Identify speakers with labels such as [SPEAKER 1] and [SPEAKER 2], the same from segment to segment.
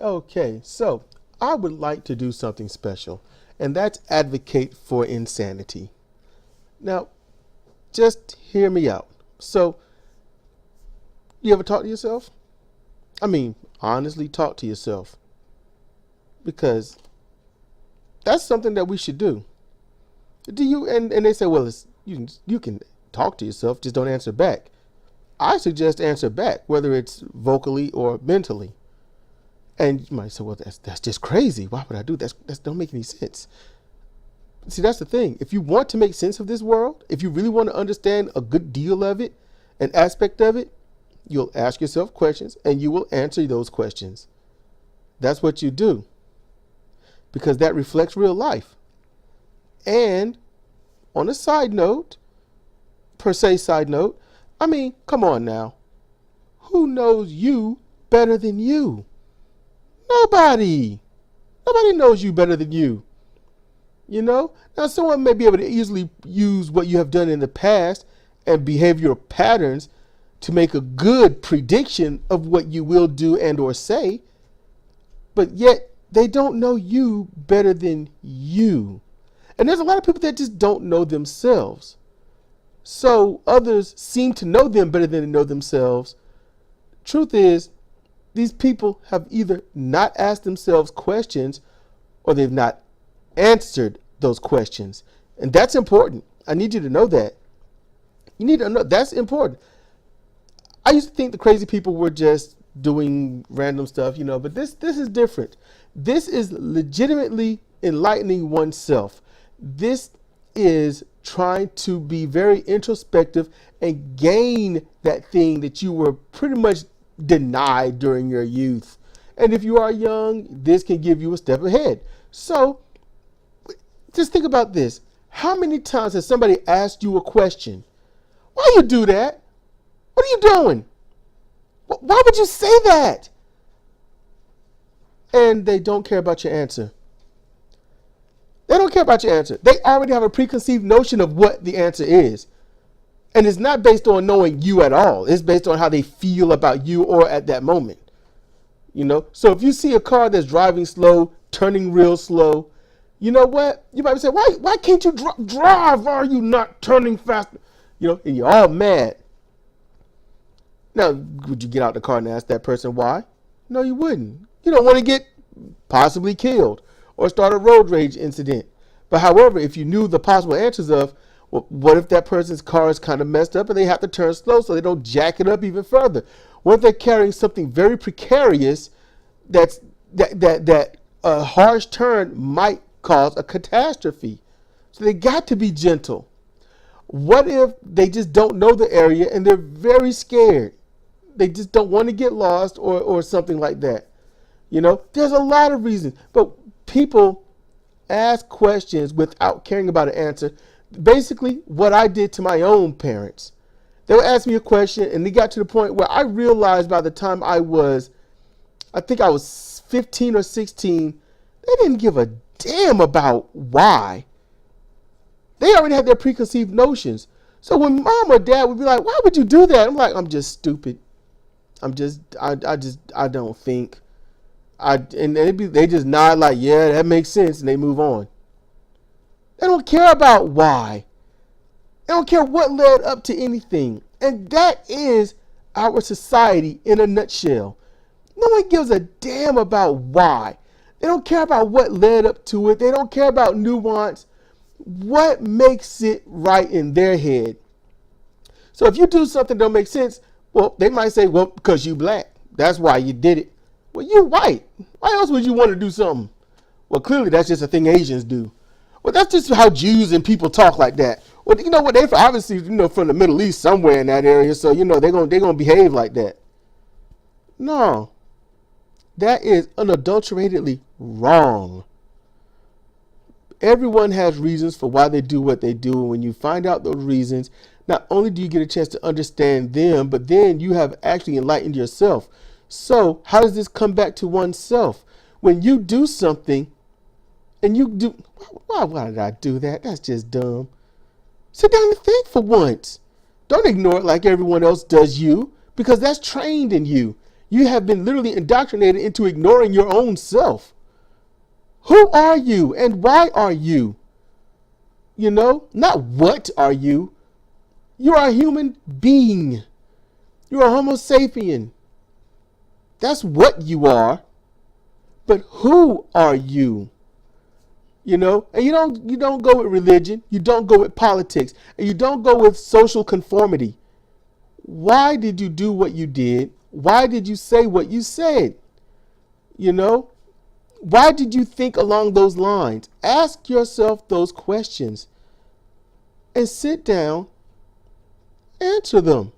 [SPEAKER 1] Okay, so I would like to do something special, and that's advocate for insanity. Now, just hear me out. So, you ever talk to yourself? I mean, honestly, talk to yourself. Because that's something that we should do. Do you? And they say, well, you can talk to yourself, just don't answer back. I suggest answer back, whether it's vocally or mentally. And you might say, well, that's just crazy. Why would I do that? That don't make any sense. See, that's the thing. If you want to make sense of this world, if you really want to understand a good deal of it, an aspect of it, you'll ask yourself questions and you will answer those questions. That's what you do. Because that reflects real life. And on a side note, I mean, come on now. Who knows you better than you? Nobody. Nobody knows you better than you. You know? Now, someone may be able to easily use what you have done in the past and behavioral patterns to make a good prediction of what you will do and or say, but yet they don't know you better than you. And there's a lot of people that just don't know themselves. So others seem to know them better than they know themselves. Truth is, these people have either not asked themselves questions or they've not answered those questions. And that's important. I need you to know that. You need to know that's important. I used to think the crazy people were just doing random stuff, but this is different. This is legitimately enlightening oneself. This is trying to be very introspective and gain that thing that you were pretty much denied during your youth. And if you are young, this can give you a step ahead. So just think about this. How many times has somebody asked you a question? Why you do that? What are you doing? Why would you say that? And they don't care about your answer. They don't care about your answer. They already have a preconceived notion of what the answer is. And it's not based on knowing you at all. It's based on how they feel about you or at that moment. So if you see a car that's driving slow, turning real slow, you know what? You might say, why can't you drive? Why are you not turning faster? And you're all mad. Now, would you get out the car and ask that person why? No, you wouldn't. You don't want to get possibly killed or start a road rage incident. But however, if you knew the possible answers of, well, what if that person's car is kind of messed up and they have to turn slow so they don't jack it up even further? What if they're carrying something very precarious that a harsh turn might cause a catastrophe? So they got to be gentle. What if they just don't know the area and they're very scared? They just don't want to get lost or something like that. There's a lot of reasons. But people ask questions without caring about an answer. Basically, what I did to my own parents. They would ask me a question and they got to the point where I realized by the time I think I was 15 or 16, they didn't give a damn about why. They already had their preconceived notions. So when mom or dad would be like, why would you do that? I'm like, I'm just stupid. I don't think. And they just nod like, yeah, that makes sense. And they move on. They don't care about why. They don't care what led up to anything. And that is our society in a nutshell. No one gives a damn about why. They don't care about what led up to it. They don't care about nuance. What makes it right in their head? So if you do something that don't make sense, well, they might say, well, because you black. That's why you did it. Well, you white. Why else would you want to do something? Well, clearly that's just a thing Asians do. Well, that's just how Jews and people talk like that. Well, you know what? They obviously, from the Middle East, somewhere in that area. So, they're gonna behave like that. No, that is unadulteratedly wrong. Everyone has reasons for why they do what they do. And when you find out those reasons, not only do you get a chance to understand them, but then you have actually enlightened yourself. So how does this come back to oneself? When you do something and you do, why did I do that? That's just dumb. Sit down and think for once. Don't ignore it like everyone else does you, because that's trained in you. You have been literally indoctrinated into ignoring your own self. Who are you and why are you? You know, not what are you. You are a human being. You are a Homo sapien. That's what you are. But who are you? You know, and you don't go with religion, you don't go with politics, and you don't go with social conformity. Why did you do what you did? Why did you say what you said? You know, why did you think along those lines? Ask yourself those questions and sit down, answer them.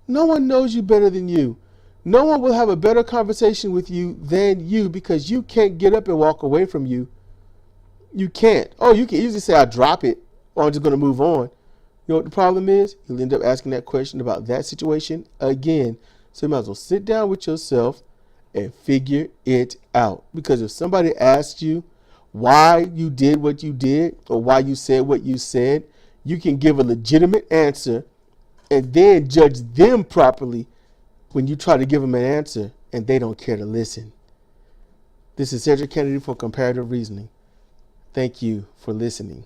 [SPEAKER 1] No one knows you better than you. No one will have a better conversation with you than you, because you can't get up and walk away from you. You can't. Oh, you can easily say, I drop it, or I'm just going to move on. You know what the problem is? You'll end up asking that question about that situation again. So you might as well sit down with yourself and figure it out. Because if somebody asks you why you did what you did, or why you said what you said, you can give a legitimate answer and then judge them properly when you try to give them an answer and they don't care to listen. This is Sidra Kennedy for Comparative Reasoning. Thank you for listening.